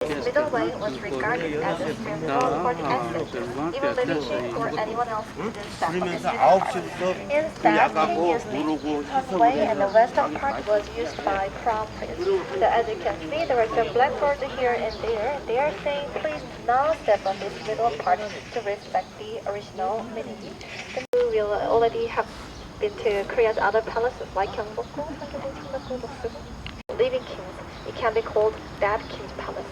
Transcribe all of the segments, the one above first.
This middle way was regarded as a spiritual for the ancestors, even living king or anyone else in this 그러면서 part. 9시부터 Instead, king used the eastern way and the western part was used by crown prince. So as you can see, there are some blackboards here and there. They are saying, please do not step on this middle part to respect the original meaning. Then we will already have been to Korea's other palaces like Gyeongbokgung, living kings. It can be called dead king's palace.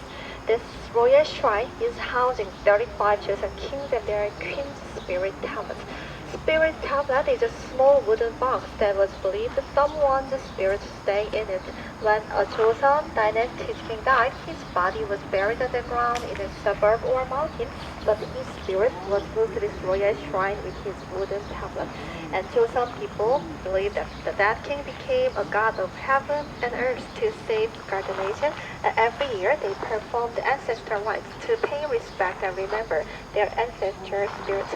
This royal shrine is housing 35 Joseon kings and their queen's spirit tablet. Spirit tablet is a small wooden box that was believed someone's spirit stay in it. When a Joseon Dynasty king died, his body was buried underground in a suburb or mountain, but his spirit was moved to this royal shrine with his wooden tablet. And Joseon people believed that the dead king became a god of heaven and earth to safeguard the nation. And every year they performed ancestral rites to pay respect and remember their ancestral spirits.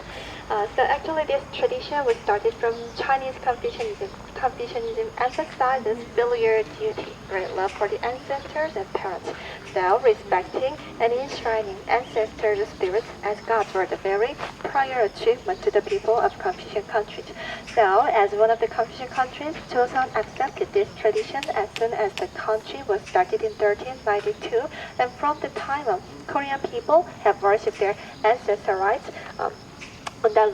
So actually this tradition was started from Chinese Confucianism. Confucianism emphasizes filial duty, great love for the ancestors and parents. So respecting and enshrining ancestors' spirits as gods were the very prior achievement to the people of Confucian countries. So as one of the Confucian countries, Joseon accepted this tradition as soon as the country was started in 1392, and from the time on, Korean people have worshipped their ancestral rites on the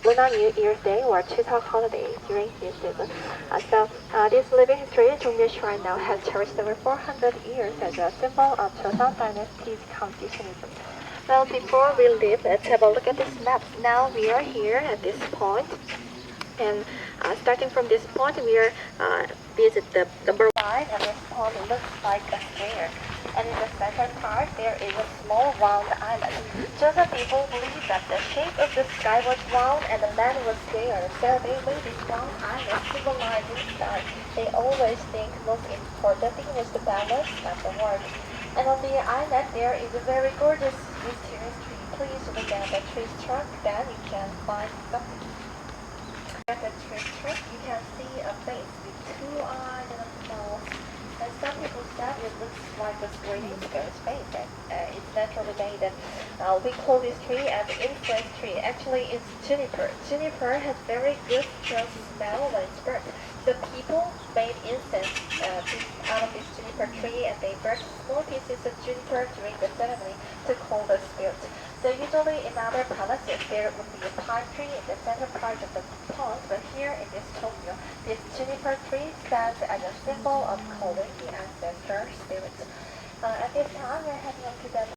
lunar New Year's Day or Chuseok holiday during this season. This living history, Jongmyo Shrine now has cherished over 400 years as a symbol of Joseon Dynasty's Confucianism. Well, before we leave, let's have a look at this map. Now we are here at this point, and starting from this point, we are visit the number 5, and this point looks like a square. And in the center part, there is a small round island. Joseon people believe that the shape of the sky was round and the land was square, so they made this round island symbolizing sky. They always think most important thing was the balance, not the word. And on the island, there is a very gorgeous, mysterious tree. Please look at the tree trunk, then you can find something. At the tree trunk, you can see a face with 2 eyes and a mouth. And some people said it looks like a screaming spirit's face. It's naturally made, and we call this tree as influence tree. Actually, it's juniper. Juniper has very good smell when it's burnt. The people made incense out of this juniper tree, and they burnt small pieces of juniper during the ceremony to call the spirit. So usually in other palaces there would be a pine tree in the center part of the pond, but here in this Jongmyo, this juniper tree stands as a symbol of calling the ancestor spirits. At this time, we're heading on to the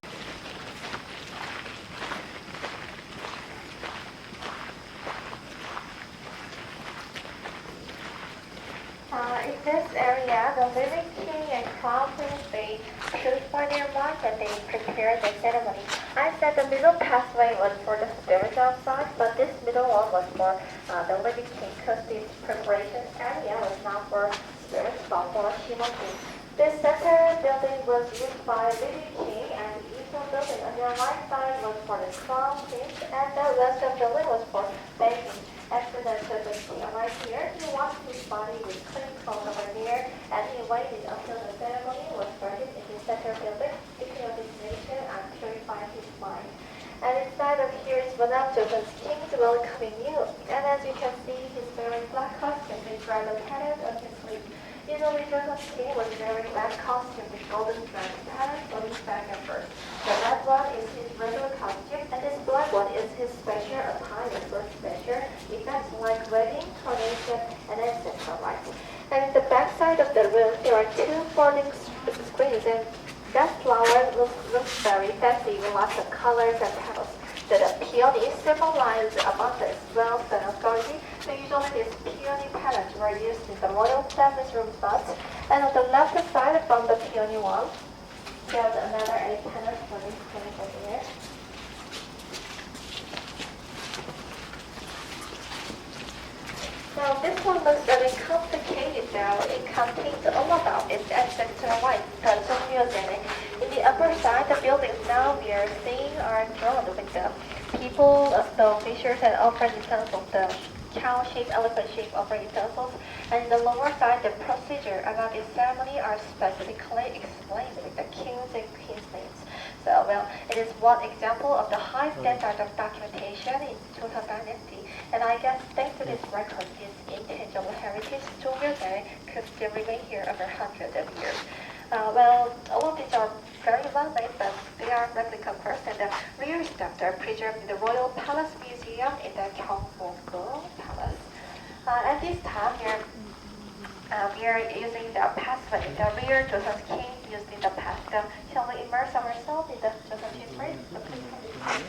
in this area, the living king and crown prince, they purify their minds and they prepare the ceremony. I said the middle pathway was for the spirits outside, but this middle one was for the living king, because this preparation area was not for spirits but for human beings. This center building was used by living king, and the eastern building on your right side was for the crown prince, and the western building was for begging. After the king arrived here, he washed his body with clean cloth over there, and he waited until the ceremony was started in the center building, thinking of his nation and purifying his mind. And inside of here is one of Joseon's kings welcoming you. And as you can see, he's wearing black costume with dragon patterns on his sleeve. Usually Joseon's king was wearing black costume with golden dragon patterns on his back and first. The red one is his regular costume, and this black one is his special attire for special events like wedding, coronation, and ancestral rites. And in the back side of the room, there are 2 folding screens, and that flower looks very fancy with lots of colors and petals. So the peony symbolizes abundance, wealth, and authority. So usually these peony patterns were used in the royal family's room spots. And on the left side from the peony one, there's another 8 patterns for this screen over here. Now this one looks a bit complicated though. It contains all about its ancestral rites, the Jongmyo Jaerye. In the upper side, the buildings now we are seeing are drawn with the people, the officials, and offering incense of the cow-shaped, elephant-shaped operating utensils, and in the lower side, the procedure about this ceremony are specifically explained with the king's and queen's names. So, well, it is one example of the high standard of documentation in Joseon Dynasty, and I guess thanks to this record, this intangible heritage, Jongmyo Jaerye could still remain here over hundreds of years. Well, all of these are very well made, but they are replica first, and the real stuff are preserved in the Royal Palace Museum in the Jongmyo Palace. At this time, we are using the pathway, the real Joseon king used in the past. Shall we immerse ourselves in the Joseon history? So please come.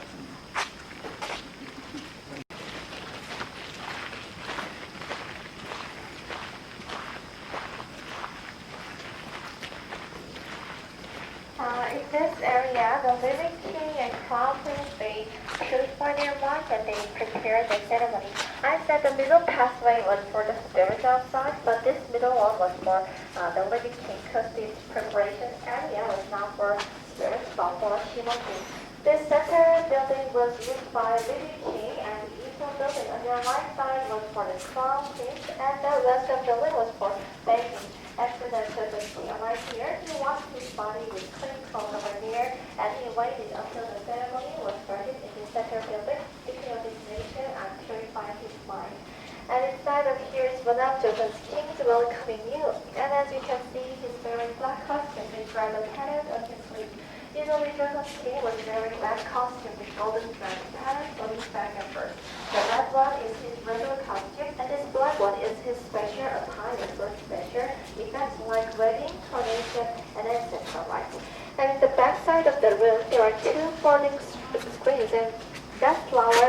In this area, the living king and crown prince, they purify their mind and they prepare the ceremony. I said the middle pathway was for the spirits outside, but this middle one was for the living king, because this preparation area was not for spirits, but for human beings. This center building was used by living king, and the eastern building on your right side was for the crown prince, and the western building was for bathing. Accident to the king right here, he washed his body with clean clothes over there, and he waited until the ceremony was started in the center building, speaking of his nation and purifying his mind. And inside of here is one of Joseon's kings welcoming you. And as you can see, he's wearing black costume with dragon patterns on his sleeve. Usually Joseon's king was wearing black costume with golden dragon patterns on his back and first. The red one is his regular costume, and this black one is his special attire for special events like wedding, coronation, and ancestral rites. And in the back side of the room, there are two folding screens, and that flower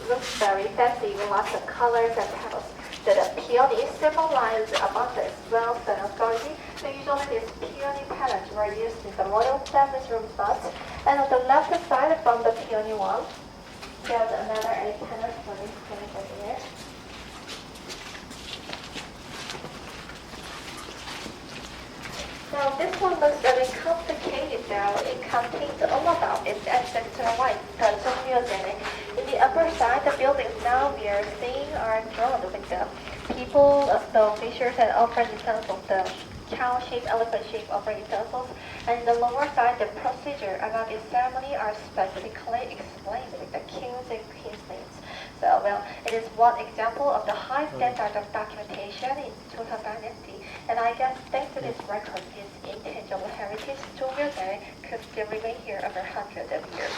looks very fancy with lots of colors and petals. So the peony symbolizes abundance, wealth, and authority. So usually these peony patterns were used in the royal family's room spots. And on the left side from the peony one, there's another 8 panels for this screen over here. Now this one looks a bit complicated now. It contains all about its ancestral rites, the Jongmyo Jaerye. In the upper side, the buildings now we are seeing are drawn with the people, stone fishers, and operating utensils, the cow-shaped, elephant-shaped operating utensils. And in the lower side, the procedure about this ceremony are specifically explained with the king's and queen's names. So, well, it is one example of the high standard of documentation in Joseon Dynasty, and I guess thanks to this record, this intangible heritage, Jongmyo Jaerye could still remain here over hundreds of years.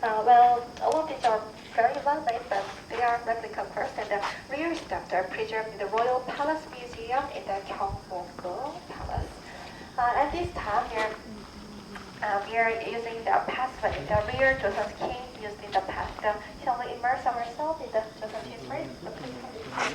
Well, all of these are very well made, but they are replica first, and the real stuff are preserved in the Royal Palace Museum in the Jongmyo Palace. At this time, we are using the pathway, the real Joseon king used in the past. Shall we immerse ourselves in the Joseon history? So please come.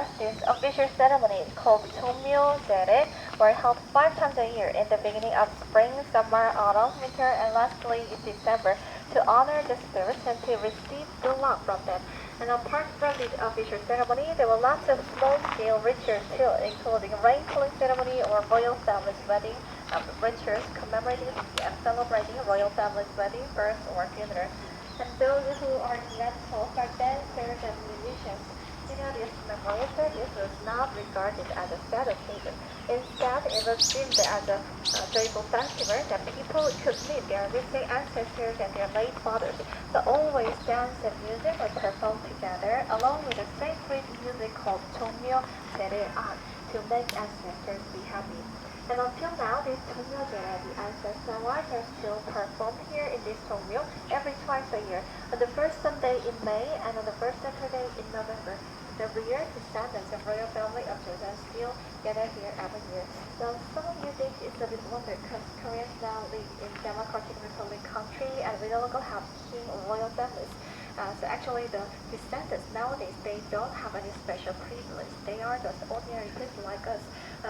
Korea, this official ceremony is called Jongmyo Jaerye, were held 5 times a year in the beginning of spring, summer, autumn, winter, and lastly in December to honor the spirits and to receive good luck from them. And apart from this official ceremony, there were lots of small-scale rituals too, including rain-pulling ceremony or royal family's wedding, rituals commemorating and celebrating royal family's wedding, birth, or funeral. And those who are dancers are dancers and musicians. This memorial service was not regarded as a sad occasion. Instead, it was deemed as a joyful festival that people could meet their missing ancestors and their late fathers. So always dance and music were performed together, along with a sacred music called Jongmyo Jaerye to make ancestors be happy. And until now, this Jongmyo Jaerye, the ancestral rites, are still performed here in this Jongmyo every twice a year, on the first Sunday in May and on the first Saturday in November. Every year, descendants of royal family of Joseon still gather here every year. So some of you think it's a bit wonder because Koreans now live in democratic republic country and we no longer have king or royal families. So actually the descendants nowadays, they don't have any special privilege. They are just ordinary people like us.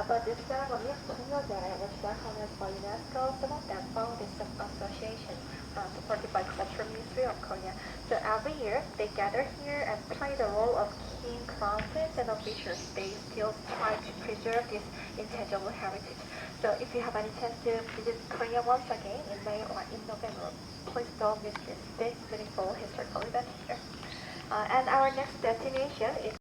But this ceremony of Jongmyo Jaerye was recognized by UNESCO. Some of them founded some association supported by Cultural Ministry of Korea. So every year they gather here and play the role of king, crown prince, and officials. They still try to preserve this intangible heritage. So if you have any chance to visit Korea once again in May or in November, please don't miss this big, meaningful historical event here. And our next destination is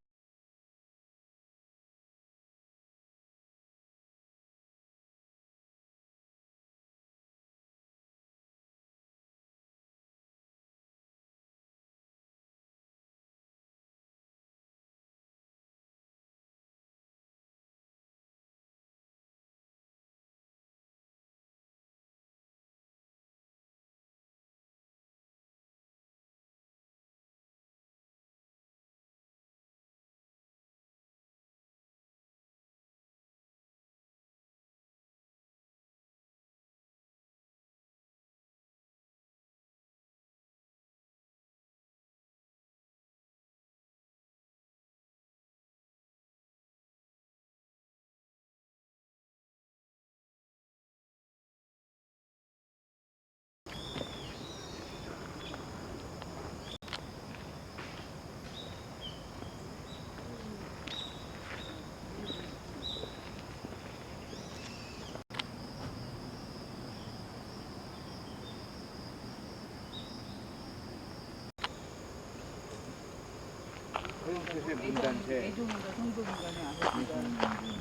문단체.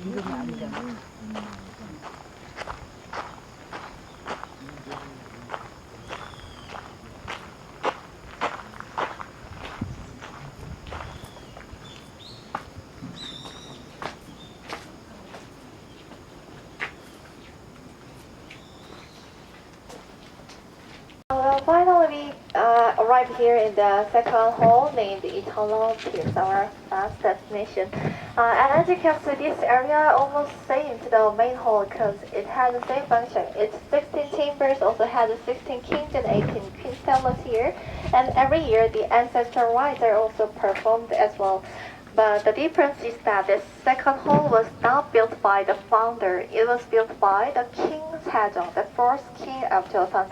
임금이 아니잖아. Finally, we arrived here in the second hall named Eternal Peace, our last destination. And as you can see, this area almost same to the main hall because it has the same function. It's 16 chambers, also has 16 kings and 18 queens palace here. And every year, the ancestral rites are also performed as well. But the difference is that the second hall was not built by the founder. It was built by the King Sejong, the first king of Joseon,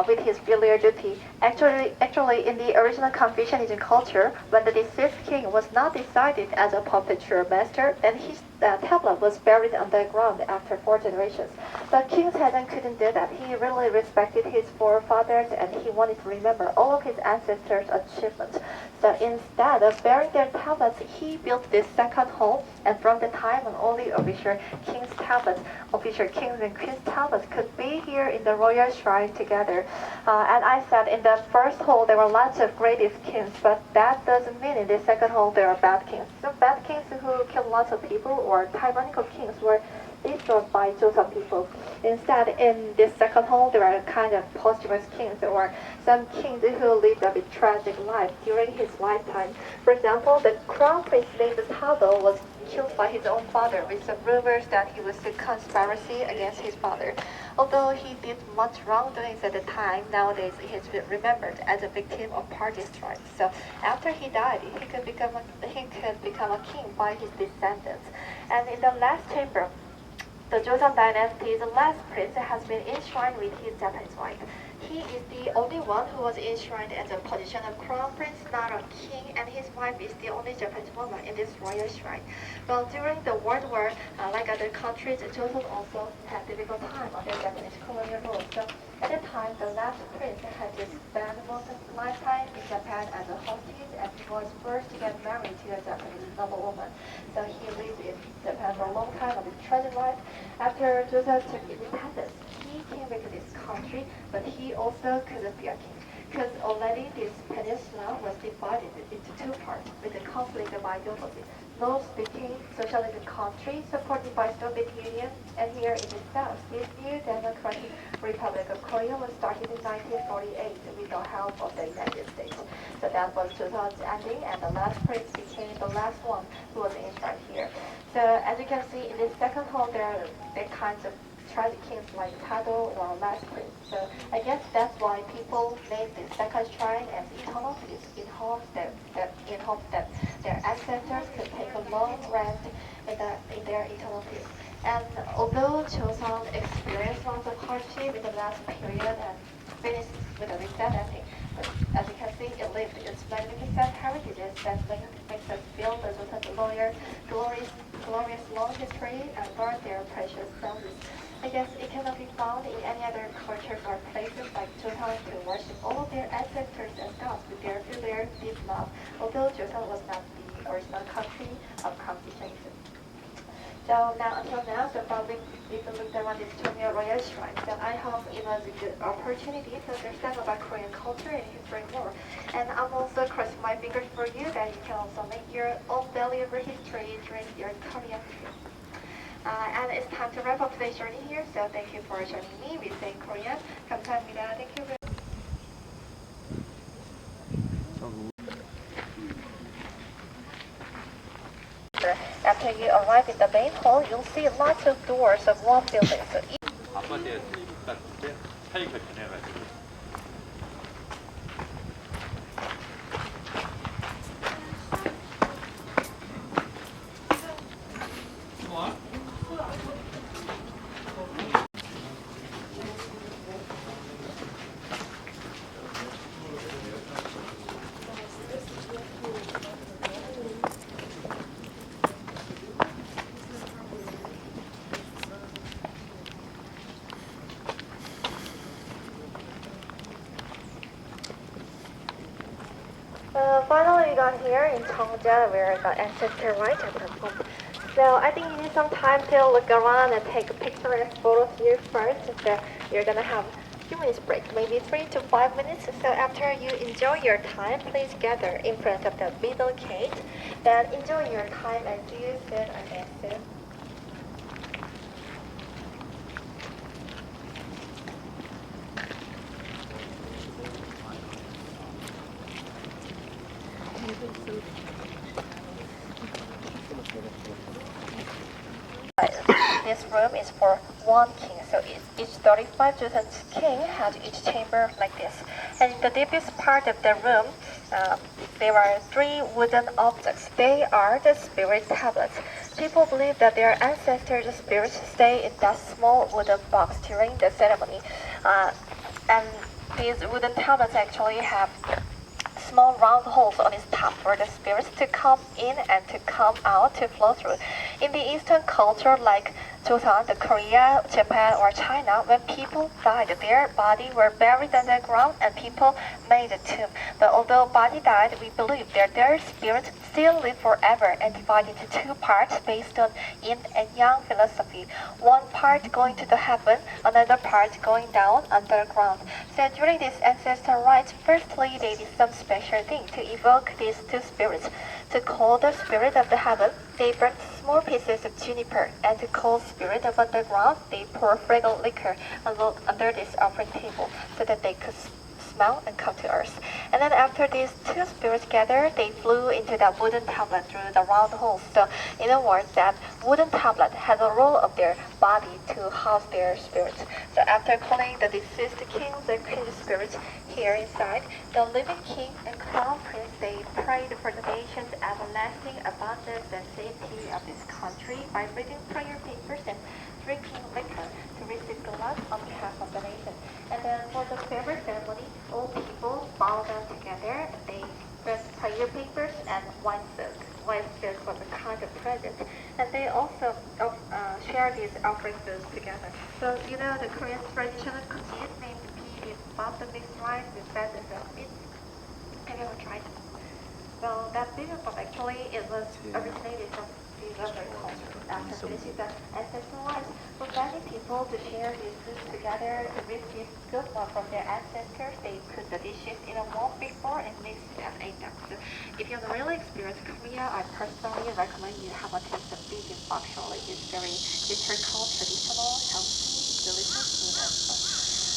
with his filial duty. Actually, in the original Confucianism culture, when the deceased king was not decided as a perpetual master, then his tablet was buried underground after 4 generations. But King Sejong couldn't do that. He really respected his forefathers and he wanted to remember all of his ancestors' achievements. So instead of burying their tablets, he built this second hall, and from the time when only official king's tablets, official kings and queens tablets could be here in the royal shrine together. And I said in the first hall there were lots of greatest kings, but that doesn't mean in the second hall there are bad kings. Some bad kings who killed lots of people or tyrannical kings were destroyed by Joseon people. Instead, in this second hall, there are kind of posthumous kings or some kings who lived a bit tragic life during his lifetime. For example, the crown prince named Tado was killed by his own father, with some rumors that he was a conspiracy against his father. Although he did much wrongdoings at the time, nowadays he is remembered as a victim of party strife. So after he died, he could become a king by his descendants. And in the last chamber, the Joseon Dynasty's last prince has been enshrined with his Japanese wife. He is the only one who was enshrined as a position of crown prince, not a king, and his wife is the only Japanese woman in this royal shrine. Well, during the World War, like other countries, Joseon also had difficult time under Japanese colonial rule. So at the time, the last prince had to spend most of his lifetime in Japan as a hostage, and he was forced to get married to a Japanese noblewoman. So he lived in Japan for a long time of his tragic life. After Joseon took independence, he came back to this country, but he also couldn't be a king, because already this peninsula was divided into two parts with a conflict of ideology. North became socialist country supported by Soviet Union, and here in the south, this new democratic Republic of Korea was started in 1948 with the help of the United States. So that was Joseon's ending, and the last prince became the last one who was enshrined here. So as you can see in this second hall, there are kinds of tragic kings like Tado or last prince. So I guess that's why people made the second shrine as eternal peace in hopes that their ancestors could take a long rest in their eternal peace. And although Joseon experienced lots of hardship in the last period and finished with a reset ending, but as you can see, it lived its magnificent heritages that makes us feel the Joseon glorious long history and learn their precious values. I guess it cannot be found in any other cultures or places like Joseon to worship all of their ancestors and gods with their filial deep love, although Joseon was not the original country of constitution. So until now, the public even looked around this Jongmyo Royal Shrine. So I hope it was a good opportunity to understand about Korean culture and history more. And I'm also crossing my fingers for you that you can also make your own valuable history during your Korean trip. And it's time to wrap up today's journey here. So thank you for joining me with saying Korean. 감사합니다. Thank you. After you arrive in the main hall, you'll see lots of doors of one building. So 아파트에 같은데 차이가 변해가지고. Finally, we got here in Jongmyo where the ancestral rites are performed. So I think you need some time to look around and take a picture and photos here first. So you're gonna have a few minutes break, maybe 3 to 5 minutes. So after you enjoy your time, please gather in front of the middle gate. Then enjoy your time and do you sit and dance. This room is for one king, so each 35 Joseon king has each chamber like this. And in the deepest part of the room, there are 3 wooden objects. They are the spirit tablets. People believe that their ancestors' spirits stay in that small wooden box during the ceremony. And these wooden tablets actually have small round holes on its top for the spirits to come in and to come out to flow through. In the Eastern culture like Joseon, the Korea, Japan, or China, when people died, their body were buried underground and people made a tomb. But although body died, we believe that their spirits still live forever and divided into 2 parts based on yin and yang philosophy. One part going to the heaven, another part going down underground. So during these ancestral rites, firstly they did some special thing to evoke these 2 spirits. To call the spirit of the heaven, they burnt small pieces of juniper, and to call spirit of underground, they pour fragrant liquor under this offering table so that they could smell and come to earth. And then after these two spirits gathered, they flew into that wooden tablet through the round hole. So in other words, that wooden tablet has a role of their body to house their spirits. So after calling the deceased kings and queen spirits here inside, the living king and crown prince, they prayed for the nation's everlasting abundance and safety of this country by reading prayer papers and drinking liquor to receive blood on behalf of the nation. And then for the farewell ceremony, all people bow down together and they spread prayer papers and wine silk. Wine silk was a kind of present. And they also share these offering foods together. So you know the Korean traditional cuisine named bibimbap, the mixed rice with feathers and meat. Have you ever tried it? Well, that bibimbap actually it was originated from the other culture. After finishing the ancestral rites, for many people to share these foods together to receive good luck from their ancestors, they put the dishes in a warm big bowl and mix it and ate them. So if you have really experienced Korea, I personally recommend you have a taste of bibimbap. Surely it's very historical, traditional, healthy, delicious food as well.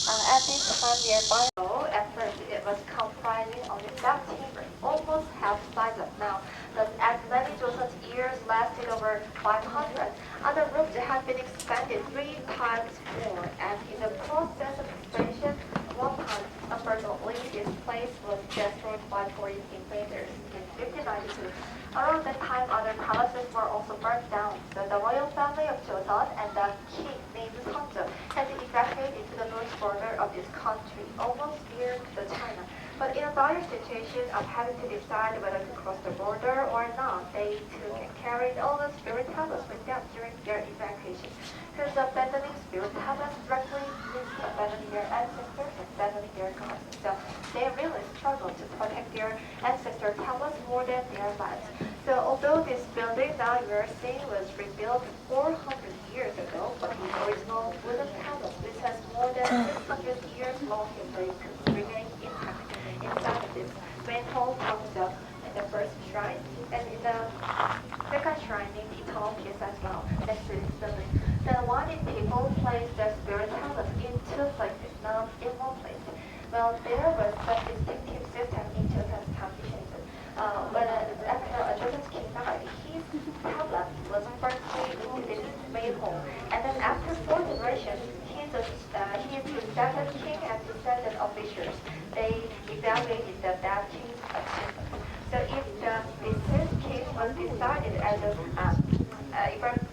At this time nearby, at first it was comprising only 7 chambers, almost half size of now. But as many Joseon's years lasted over 500, other rooms have been expanded 3 times more, and in the process of expansion, one time, unfortunately, this place was destroyed by foreign invaders in 1592. Around that time, other palaces were also burnt down. So the royal family of Joseon and the king named Seonjo had to evacuate into the north border of this country, almost near to China. But in a dire situation of having to decide whether to cross the border or not, they took and carried all the spirit tablets with them during their evacuation. Because abandoning spirit tablets directly means abandoning their ancestors and abandoning their gods. So they really struggled to protect their ancestor tablets more than their lives. So although this building now you're seeing was rebuilt 400 years ago, but the original wooden tablet, which has more than 600 years long history, remain intact inside of this main hall comes up in the first shrine, and in the second shrine named Eternal Peace as well, next to this building. Then why did people place their spirit tablets in 2 places, not in 1 place? Well, there was a distinctive system in Joseon's conditions. When after Joseon's king died, his tablet was firstly into this main hall, and then after 4 generations, his descendant king and descendant officials, they evaluated that king's achievement. So if the deceased king was decided as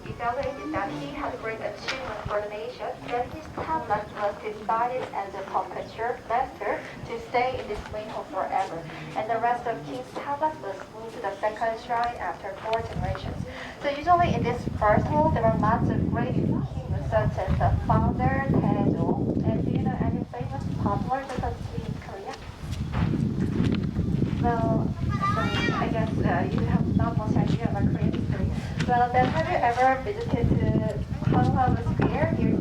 evaluated that he had great achievement for the nation, then his tablet was decided as a perpetual master to stay in this main hall forever. And the rest of king's tablet was moved to the second shrine after 4 generations. So usually in this first hall, there are lots of great kings such as the founder, Taejo. And do you know any famous popular Joseon king in Korea? Well, I guess you have not much idea about Korean history. Well, then have you ever visited to Hallyu Square near